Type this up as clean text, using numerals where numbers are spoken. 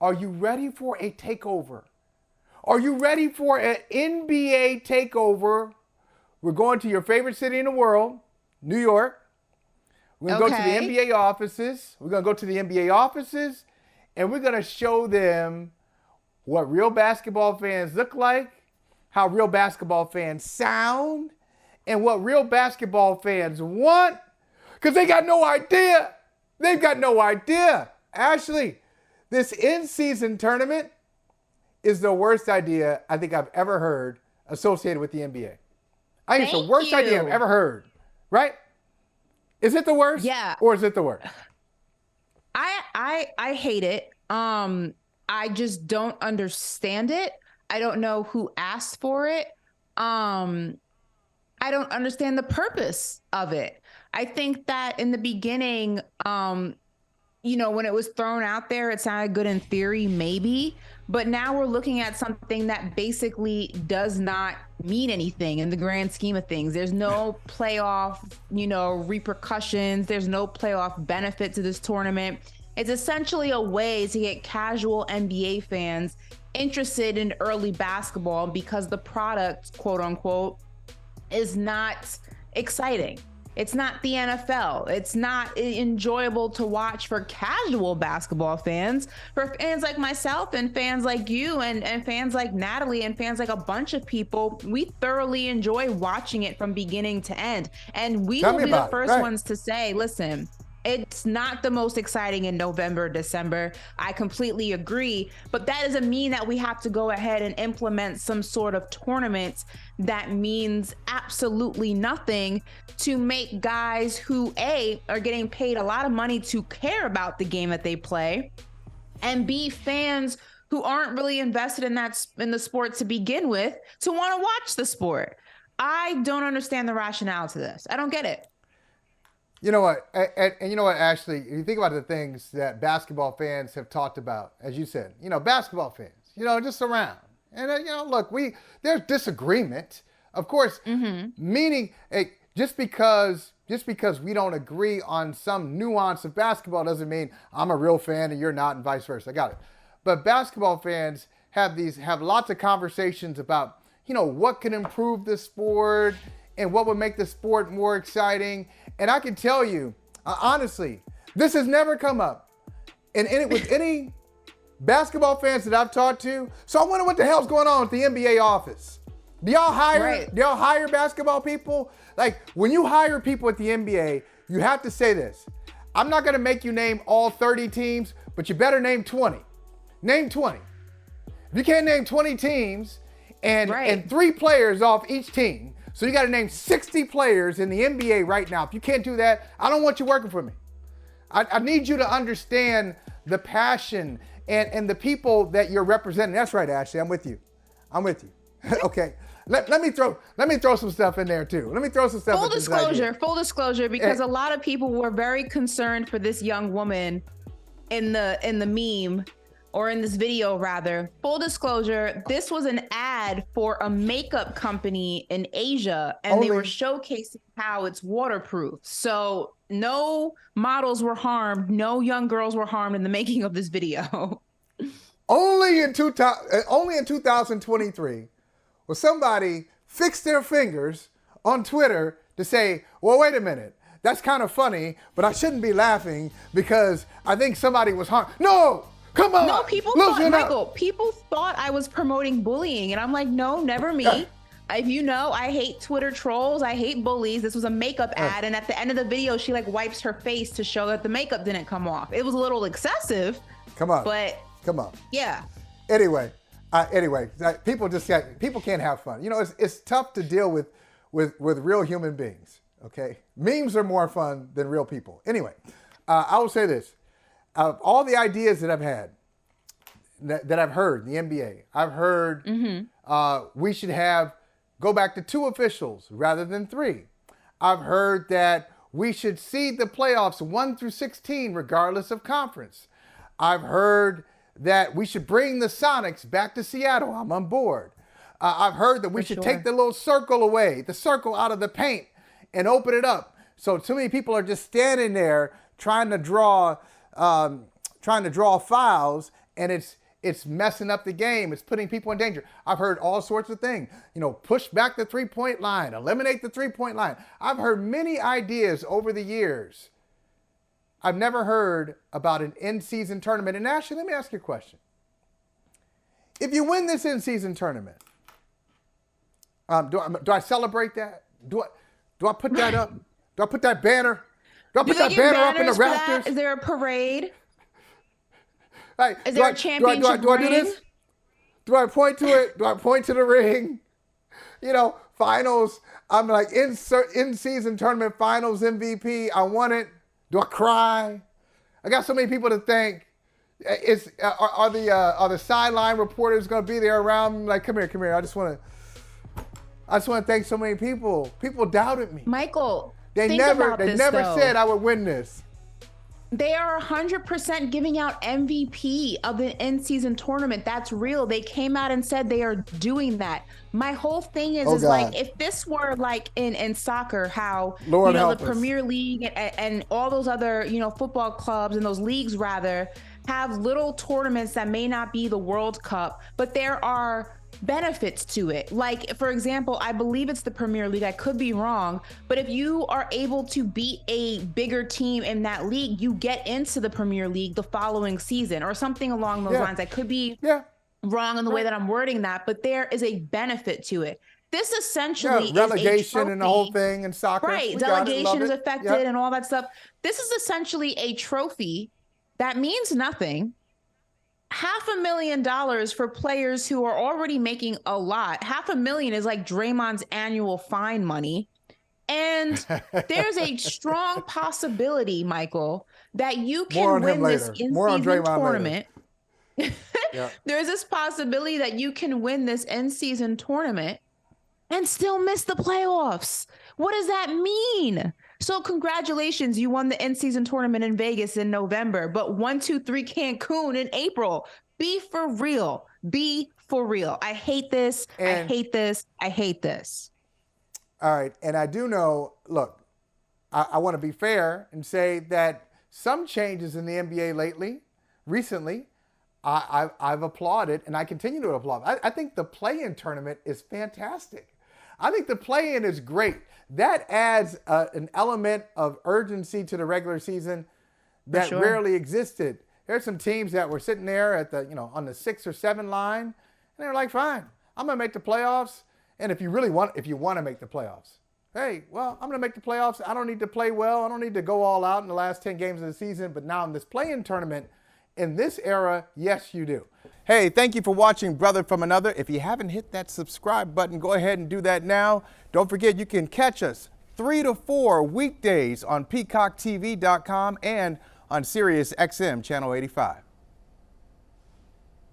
Are you ready for a takeover? Are you ready for an NBA takeover? We're going to your favorite city in the world, New York. We're going to go to the Okay. NBA offices. We're going to go to the NBA offices, and we're going to show them what real basketball fans look like, how real basketball fans sound, and what real basketball fans want, because they got no idea. They've got no idea. Ashley, this in-season tournament is the worst idea I think I've ever heard associated with the NBA. I think it's the Thank worst idea I've you. ever heard, right? Is it the worst Yeah, or is it the worst? I hate it. I just don't understand it. I don't know who asked for it. Um, I don't understand the purpose of it. I think that in the beginning, when it was thrown out there, it sounded good in theory, maybe. But now we're looking at something that basically does not mean anything in the grand scheme of things. There's no playoff, repercussions. There's no playoff benefit to this tournament. It's essentially a way to get casual NBA fans interested in early basketball because the product, quote unquote, is not exciting. It's not the NFL. It's not enjoyable to watch for casual basketball fans. For fans like myself and fans like you and fans like Natalie and fans like a bunch of people, we thoroughly enjoy watching it from beginning to end. And we Tell will me be the about it. first Right. ones to say, listen, it's not the most exciting in November, December. I completely agree. But that doesn't mean that we have to go ahead and implement some sort of tournament that means absolutely nothing to make guys who, A, are getting paid a lot of money to care about the game that they play, and B, fans who aren't really invested in the sport to begin with, to want to watch the sport. I don't understand the rationale to this. I don't get it. You know what? And you know what, Ashley? If you think about the things that basketball fans have talked about, as you said, basketball fans, just around. And, look, there's disagreement. Of course, meaning just because we don't agree on some nuance of basketball doesn't mean I'm a real fan and you're not, and vice versa. I got it. But basketball fans have lots of conversations about, what can improve the sport and what would make the sport more exciting. And I can tell you, honestly, this has never come up with any basketball fans that I've talked to. So I wonder what the hell's going on with the NBA office. Do y'all hire basketball people? Like, when you hire people at the NBA, you have to say this. I'm not going to make you name all 30 teams, but you better name 20. Name 20. If you can't name 20 teams and 3 players off each team, so you got to name 60 players in the NBA right now. If you can't do that, I don't want you working for me. I need you to understand the passion and the people that you're representing. That's right, Ashley. I'm with you. Okay. Let me throw some stuff in there too. Let me throw some stuff. Full disclosure, because a lot of people were very concerned for this young woman in the meme, or in this video rather. Full disclosure, this was an ad for a makeup company in Asia, and they were showcasing how it's waterproof. So no models were harmed, no young girls were harmed in the making of this video. Only in 2023 will somebody fix their fingers on Twitter to say, well, wait a minute, that's kind of funny, but I shouldn't be laughing because I think somebody was harmed. No! Come on. No, people thought I was promoting bullying, and I'm like, no, never me. If you know, I hate Twitter trolls. I hate bullies. This was a makeup ad, and at the end of the video, she wipes her face to show that the makeup didn't come off. It was a little excessive. Come on. But come on. Yeah. Anyway, people can't have fun. It's tough to deal with real human beings. Okay, memes are more fun than real people. Anyway, I will say this. Of all the ideas that I've had, that I've heard in the NBA, I've heard we should go back to 2 officials rather than 3. I've heard that we should seed the playoffs 1 through 16 regardless of conference. I've heard that we should bring the Sonics back to Seattle. I'm on board. I've heard that we should take the little circle away, the circle out of the paint, and open it up. So too many people are just standing there trying to draw fouls, and it's messing up the game. It's putting people in danger. I've heard all sorts of things. Push back the three-point line, eliminate the three-point line. I've heard many ideas over the years. I've never heard about an in-season tournament. And Ashley, let me ask you a question. If you win this in-season tournament, do I celebrate that? Do I put that up? Do I put that banner? Do I put that banner up in the rafters? Is there a parade? Hey, is there a championship do I do this? Do I point to it? Do I point to the ring? Finals. I'm like in-season tournament finals MVP. I won it. Do I cry? I got so many people to thank. Are the sideline reporters going to be there around? Like, come here. I just want to thank so many people. People doubted me. Michael, they never said I would win this. They are 100% giving out MVP of the in-season tournament. That's real. They came out and said they are doing that. My whole thing is like, if this were like in soccer, how the Premier League and all those other football clubs and those leagues rather have little tournaments that may not be the World Cup, but there are benefits to it. Like, for example, I believe it's the Premier League. I could be wrong, but if you are able to beat a bigger team in that league, you get into the Premier League the following season or something along those lines. I could be wrong in the way that I'm wording that, but there is a benefit to it. This essentially is relegation and the whole thing in soccer. Right. Delegation is affected and all that stuff. This is essentially a trophy that means nothing. $500,000 for players who are already making a lot. $500,000 is like Draymond's annual fine money. And there's a strong possibility, Michael, that you can win this in-season tournament. There's this possibility that you can win this in-season tournament and still miss the playoffs. What does that mean? So congratulations, you won the in-season tournament in Vegas in November, but 1, 2, 3 Cancun in April. Be for real. Be for real. I hate this. I hate this. I hate this. All right. And I do know, look, I want to be fair and say that some changes in the NBA recently, I've applauded and I continue to applaud. I think the play-in tournament is fantastic. I think the play-in is great. That adds an element of urgency to the regular season that rarely existed. There's some teams that were sitting there at the, on the 6 or 7 line, and they're like, fine, I'm going to make the playoffs. And if you want to make the playoffs, hey, well, I'm going to make the playoffs. I don't need to play well. I don't need to go all out in the last 10 games of the season. But now in this play-in tournament, in this era, yes, you do. Hey, thank you for watching Brother from Another. If you haven't hit that subscribe button, go ahead and do that now. Don't forget, you can catch us 3 to 4 weekdays on PeacockTV.com and on Sirius XM Channel 85.